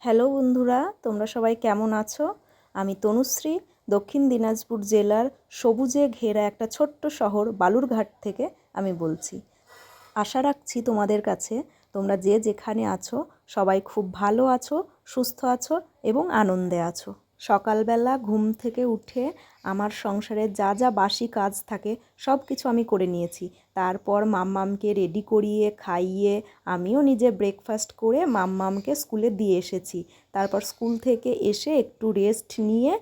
Hello বন্ধুরা, তোমরা সবাই কেমন আছো? আমি তনুশ্রী, দক্ষিণ দিনাজপুর জেলার সবুজে ঘেরা একটা ছোট্ট শহর বালুরঘাট থেকে আমি বলছি। আশা রাখছি তোমাদের কাছে তোমরা যে যেখানে আছো সবাই খুব ভালো আছো, সুস্থ আছো এবং আনন্দে আছো। সকালবেলা ঘুম থেকে উঠে আমার সংসারে যা যা বাসি কাজ থাকে সব কিছু আমি করে নিয়েছি। তারপর মাম্মামকে রেডি করিয়ে খাইয়ে আমিও নিজে ব্রেকফাস্ট করে মাম্মামকে স্কুলে দিয়ে এসেছি। তারপর স্কুল থেকে এসে একটু রেস্ট নিয়ে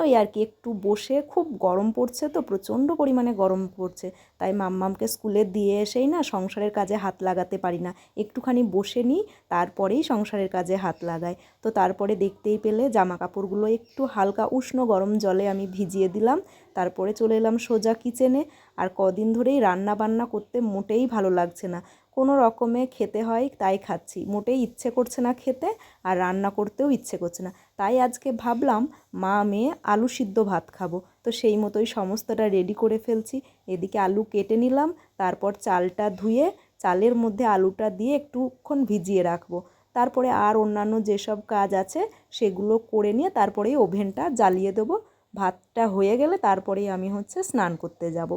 ওই আর কি একটু বসে, খুব গরম পড়ছে তো, প্রচণ্ড পরিমাণে গরম পড়ছে, তাই মাম্মামকে স্কুলে দিয়ে এসেই না সংসারের কাজে হাত লাগাতে পারি না, একটুখানি বসে নিই তারপরেই সংসারের কাজে হাত লাগাই। তো তারপরে দেখতেই পেলে জামা কাপড়গুলো একটু হালকা উষ্ণ গরম জলে আমি ভিজিয়ে দিলাম। তারপরে চলে এলাম সোজা কিচেনে। আর কদিন ধরেই রান্না বান্না করতে মোটেই ভালো লাগছে না, কোনো রকমে খেতে হয় তাই খাচ্ছি, মোটেই ইচ্ছে করছে না খেতে, আর রান্না করতেও ইচ্ছে করছে না। তাই আজকে ভাবলাম মা মেয়ে আলু সিদ্ধ ভাত খাবো, তো সেই মতোই সমস্তটা রেডি করে ফেলছি। এদিকে আলু কেটে নিলাম, তারপর চালটা ধুয়ে চালের মধ্যে আলুটা দিয়ে একটুক্ষণ ভিজিয়ে রাখবো। তারপরে আর অন্যান্য যেসব কাজ আছে সেগুলো করে নিয়ে তারপরেই ওভেনটা জ্বালিয়ে দেবো। ভাতটা হয়ে গেলে তারপরেই আমি স্নান করতে যাব।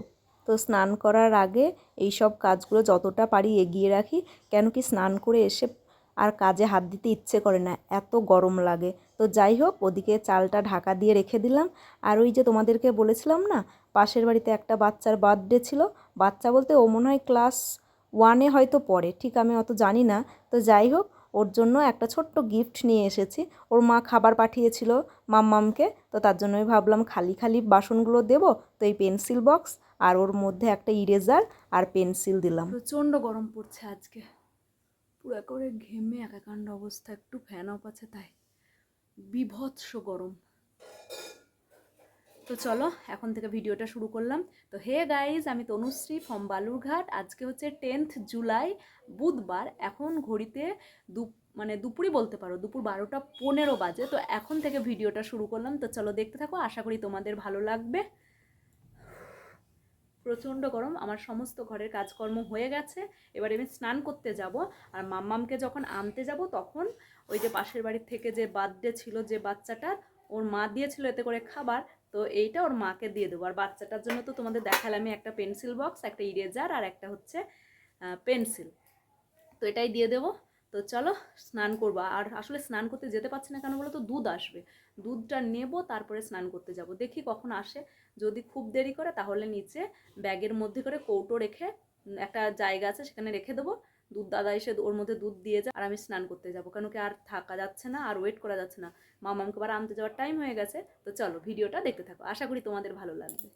তো স্নান করার আগে এই সব কাজগুলো যতটা পারি এগিয়ে রাখি, কেন কি স্নান করে এসে আর কাজে হাত দিতে ইচ্ছে করে না, এত গরম লাগে। তো যাই হোক, ওদিকে চালটা ঢাকা দিয়ে রেখে দিলাম। আর ওই যে তোমাদেরকে বলেছিলাম না, পাশের বাড়িতে একটা বাচ্চার বার্থডে ছিল, বাচ্চা বলতে ও মনে হয় ক্লাস 1-এ হয়তো পড়ে, ঠিক আমি অত জানি না। তো যাই হোক, ওর জন্য একটা ছোট্ট গিফট নিয়ে এসেছি। ওর মা খাবার পাঠিয়েছিল মাম্মামকে, তো তার জন্য আমি ভাবলাম খালি খালি বাসনগুলো দেবো, তো এই পেন্সিল বক্স আর ওর মধ্যে একটা ইরেজার আর পেন্সিল দিলাম। প্রচণ্ড গরম পড়ছে আজকে, পুরো করে ঘেমে একাকাণ্ড অবস্থা, একটু ফ্যান অফ আছে তাই, বিভৎস গরম। তো চলো এখন থেকে ভিডিওটা শুরু করলাম। তো হে গাইজ, আমি তনুশ্রী ফ্রম বালুরঘাট। আজকে হচ্ছে 10th জুলাই, বুধবার। এখন ঘড়িতে দুপুরই বলতে পারো, দুপুর 12টা 15 বাজে। তো এখন থেকে ভিডিওটা শুরু করলাম, তো চলো দেখতে থাকো, আশা করি তোমাদের ভালো লাগবে। প্রচণ্ড গরম, আমার সমস্ত ঘরের কাজকর্ম হয়ে গেছে, এবার আমি স্নান করতে যাব। আর মাম্মামকে যখন আনতে যাব তখন ওই যে পাশের বাড়ির থেকে যে বার্থডে ছিল যে বাচ্চাটার, ওর মা দিয়েছিল এতে করে খাবার, তো এইটা ওর মাকে দিয়ে দেবো। আর বাচ্চাটার জন্য তো তোমাদের দেখালাম আমি একটা পেন্সিল বক্স, একটা ইরেজার আর একটা হচ্ছে পেন্সিল, তো এটাই দিয়ে দেবো। তো চলো স্নান করবো। আর আসলে স্নান করতে যেতে পারছি না কেন বলো তো, দুধ আসবে, দুধটা নেব তারপরে স্নান করতে যাব, দেখি কখন আসে। যদি খুব দেরি করে তাহলে নিচে ব্যাগের মধ্যে করে কৌটো রেখে একটা জায়গা আছে সেখানে রেখে দেবো, দুধ দাদা এসে ওর মধ্যে দুধ দিয়ে যায় আর আমি স্নান করতে যাবো, কেন কি আর থাকা যাচ্ছে না, আর ওয়েট করা যাচ্ছে না, মামামকে আবার আনতে যাওয়ার টাইম হয়ে গেছে। তো চলো ভিডিওটা দেখতে থাকো, আশা করি তোমাদের ভালো লাগবে।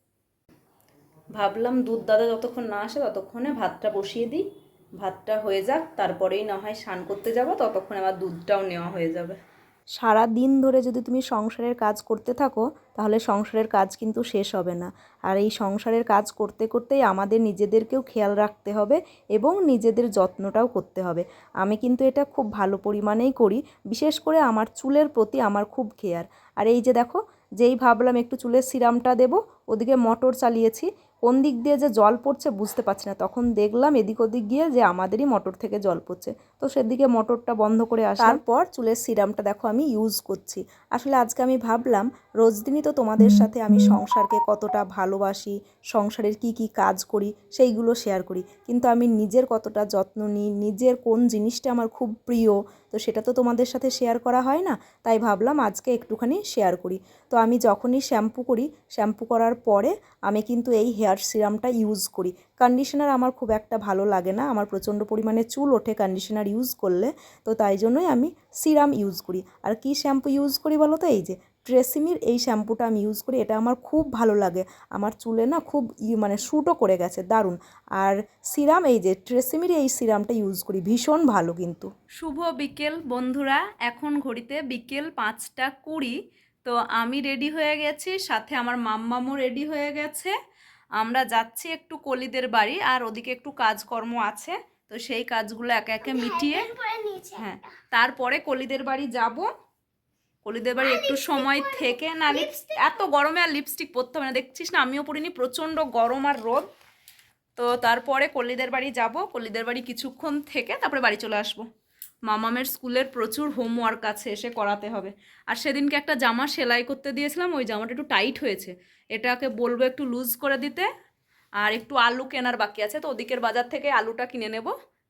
ভাবলাম দুধ দাদা যতক্ষণ না আসে ততক্ষণে ভাতটা বসিয়ে দিই, ভাতটা হয়ে যাক, তারপরেই না হয় স্নান করতে যাব, ততক্ষণে আবার দুধটাও নেওয়া হয়ে যাবে। সারা দিন ধরে যদি তুমি সংসারের কাজ করতে থাকো তাহলে সংসারের কাজ কিন্তু শেষ হবে না। আর এই সংসারের কাজ করতে করতেই আমাদের নিজেদেরকেও খেয়াল রাখতে হবে এবং নিজেদের যত্নটাও করতে হবে। আমি কিন্তু এটা খুব ভালো পরিমাণেই করি, বিশেষ করে আমার চুলের প্রতি আমার খুব কেয়ার। আর এই যে দেখো, যেই ভাবলাম একটু চুলের সিরামটা দেবো, ওদিকে মোটর চালিয়েছি, কোন দিক দিয়ে যে জল পড়ছে বুঝতে পারছি না, তখন দেখলাম এদিক ওদিক গিয়ে যে আমাদেরই মোটর থেকে জল পড়ছে, তো সেদিকে মোটরটা বন্ধ করে আসলাম। তারপর চুলের সিরামটা দেখো আমি ইউজ করছি। আসলে আজকে আমি ভাবলাম রোজ দিনই তো তোমাদের সাথে আমি সংসারকে কতটা ভালোবাসি, সংসারের কি কি কাজ করি সেইগুলো শেয়ার করি, কিন্তু আমি নিজের কতটা যত্ন নিই, নিজের কোন জিনিসটা আমার খুব প্রিয়, তো সেটা তো তোমাদের সাথে শেয়ার করা হয় না, তাই ভাবলাম আজকে একটুখানি শেয়ার করি। তো আমি যখনই শ্যাম্পু করি, শ্যাম্পু করার পরে আমি কিন্তু এই হেয়ার সিরামটা ইউজ করি। কন্ডিশনার আমার খুব একটা ভালো লাগে না, আমার প্রচণ্ড পরিমাণে চুল ওঠে কন্ডিশনার ইউজ করলে, তো তাই জন্যই আমি সিরাম ইউজ করি। আর কি শ্যাম্পু ইউজ করি বলো তো, এই যে ট্রেসিমির এই শ্যাম্পুটা আমি ইউজ করি, এটা আমার খুব ভালো লাগে, আমার চুলে না খুব শ্যুটও করে গেছে, দারুণ। আর সিরাম এই যে ট্রেসিমির এই সিরামটা ইউজ করি, ভীষণ ভালো কিন্তু। শুভ বিকেল বন্ধুরা, এখন ঘড়িতে বিকেল 5টা 20। তো আমি রেডি হয়ে গেছি, সাথে আমার মাম্মামও রেডি হয়ে গেছে। আমরা যাচ্ছি একটু কলিদের বাড়ি, আর ওদিকে একটু কাজকর্ম আছে, তো সেই কাজগুলো একে একে মিটিয়ে, হ্যাঁ, তারপরে কলিদের বাড়ি যাব। কলিদের বাড়ি একটু সময় থেকে না, এত গরমে আর লিপস্টিক পরতে হবে না, দেখছিস না আমিও পরিনি, প্রচণ্ড গরম আর রোদ। তো তারপরে কলিদের বাড়ি যাব, কলিদের বাড়ি কিছুক্ষণ থেকে তারপরে বাড়ি চলে আসবো। মামামের স্কুলের প্রচুর হোমওয়ার্ক আছে, এসে করাতে হবে। আর সেদিনকে একটা জামা সেলাই করতে দিয়েছিলাম, ওই জামাটা একটু টাইট হয়েছে, এটাকে বলবো একটু লুজ করে দিতে। আর একটু আলু কেনার বাকি আছে, তো ওদিকের বাজার থেকে আলুটা কিনে নেব,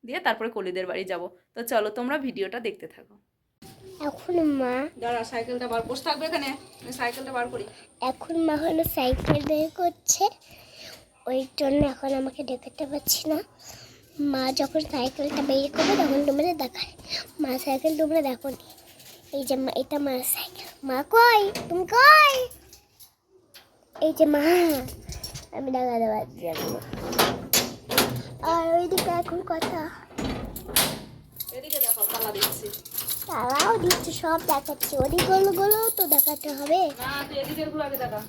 দিয়ে তারপরে কলিদের বাড়ি যাব। তো চলো তোমরা ভিডিওটা দেখতে থাকো। এখন মা দাঁড়া, সাইকেলটা বার, বসে থাকবে এখানে, আমি সাইকেলটা বার করি। এখন মা হলো সাইকেল বের করছে, ওই জন্য এখন আমাকে দেখাতে পাচ্ছি না। মা যখন সাইকেলটা বের করবে তখন তোমরা দেখায়। মা সাইকেল তোমরা দেখো নি, এই যে মা, এটা মার সাইকেল। মা কই, তুমি কই? এই যে মা, আমি দেখাতে পারছি এখন। আর ওইদিকে এখন কথা এদিকে দেখো, তালা দিচ্ছি। তারাও দিচ্ছে, সব দেখাচ্ছে, ওদিকগুলোও তো দেখাতে হবে। না, তুই এদিকের গুলো আগে দেখা।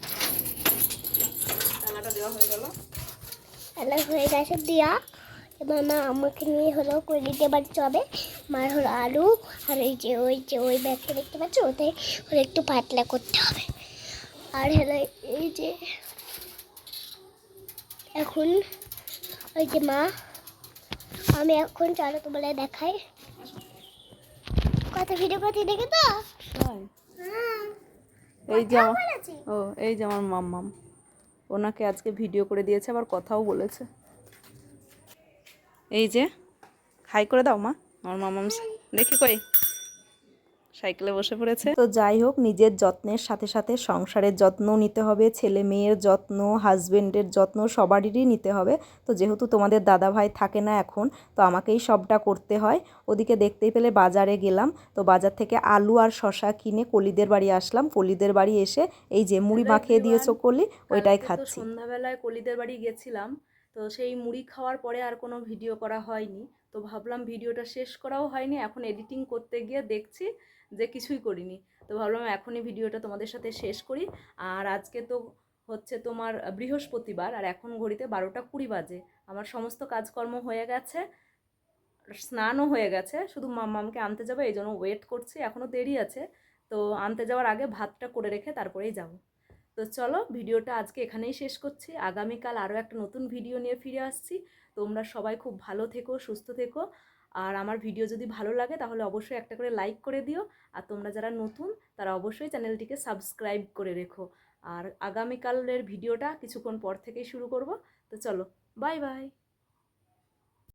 তালাটা দেওয়া হয়ে গেল। তাহলে হয়ে গেছে দিয়া। এবার মা আমাকে নিয়ে হলো কলিতে বাড়ি যাবে। মার হলো আলু আর ওই ব্যাগটা দেখতে পাচ্ছ, ওটাই হলো একটু পাতলা করতে হবে। আর হলো এই যে এখন ওই যে মা, আমি এখন চলো তোমাদের দেখাই কত ভিডিও করতে, দেখে তো। হ্যাঁ, এই যে আমার, বলেছি। ও এই যে আমার মাম্মাম, ওনাকে আজকে ভিডিও করে দিয়েছে, আবার কথাও বলেছে। এই যে হাই করে দাও মা, আমার মাম্মাম দেখি কই, সাইকেলে বসে পড়েছে। তো যাই হোক, নিজের যত্নের সাথে সাথে সংসারের যত্ন নিতে হবে, ছেলে মেয়ের যত্ন, হাজবেন্ডের যত্ন, সবারই নিতে হবে। তো যেহেতু তোমাদের দাদা ভাই থাকে না এখন, তো আমাকেই সবটা করতে হয়। ওদিকে দেখতেই পেলে বাজারে গেলাম, তো বাজার থেকে আলু আর শশা কিনে কলিদের বাড়ি আসলাম। কলিদের বাড়ি এসে এই যে মুড়ি মাখিয়ে দিয়েছো কলি, ওইটাই খাচ্ছি। সন্ধ্যাবেলায় কলিদের বাড়ি গেছিলাম, তো সেই মুড়ি খাওয়ার পরে আর কোনো ভিডিও করা হয়নি। তো ভাবলাম ভিডিওটা শেষ করাও হয়নি, এখন এডিটিং করতে গিয়ে দেখছি যে কিছুই করিনি। তো ভাবলাম এখনই ভিডিওটা তোমাদের সাথে শেষ করি। আর আজকে তো হচ্ছে তোমার বৃহস্পতিবার, আর এখন ঘড়িতে 12টা 20 বাজে। আমার সমস্ত কাজকর্ম হয়ে গেছে, স্নানও হয়ে গেছে, শুধু মাম্মামকে আনতে যাবো, এই জন্য ওয়েট করছি, এখনও দেরি আছে। তো আনতে যাওয়ার আগে ভাতটা করে রেখে তারপরেই যাব। তো চলো ভিডিওটা আজকে এখানেই শেষ করছি। আগামীকাল আরও একটা নতুন ভিডিও নিয়ে ফিরে আসছি। তোমরা সবাই খুব ভালো থেকো, সুস্থ থেকো। আর আমার ভিডিও যদি ভালো লাগে তাহলে অবশ্যই একটা করে লাইক করে দিও। আর তোমরা যারা নতুন তারা অবশ্যই চ্যানেলটিকে সাবস্ক্রাইব করে রেখো। আর আগামীকালের ভিডিওটা কিছুক্ষণ পর থেকেই শুরু করব। তো চলো, বাই বাই।